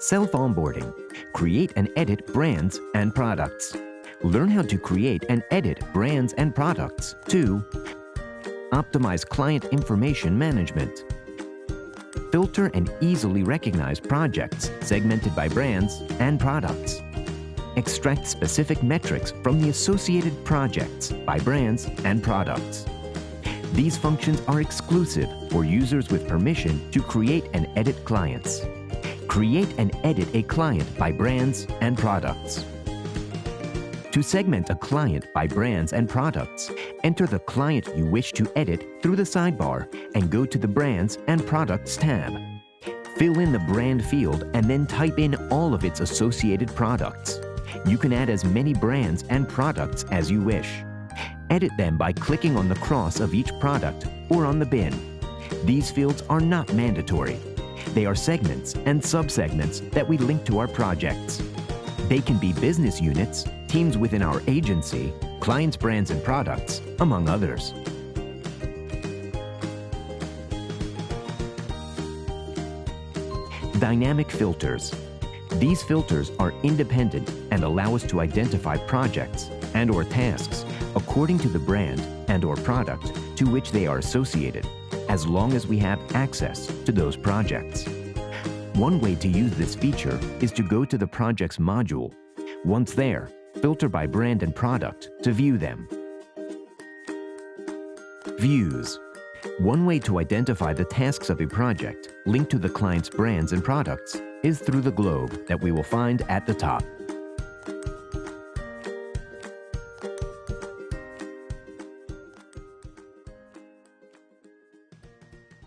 Self-onboarding. Create and edit brands and products. Learn how to create and edit brands and products. 2. Optimize client information management. Filter and easily recognize projects segmented by brands and products. Extract specific metrics from the associated projects by brands and products. These functions are exclusive for users with permission to create and edit clients. Create and edit a client by brands and products. To segment a client by brands and products, enter the client you wish to edit through the sidebar and go to the Brands and Products tab. Fill in the brand field and then type in all of its associated products. You can add as many brands and products as you wish. Edit them by clicking on the cross of each product or on the bin. These fields are not mandatory. They are segments and subsegments that we link to our projects. They can be business units, teams within our agency, clients' brands and products, among others. Dynamic filters. These filters are independent and allow us to identify projects and/or tasks according to the brand and/or product to which they are associated, as long as we have access to those projects. One way to use this feature is to go to the Projects module. Once there, filter by brand and product to view them. Views. One way to identify the tasks of a project linked to the client's brands and products is through the globe that we will find at the top.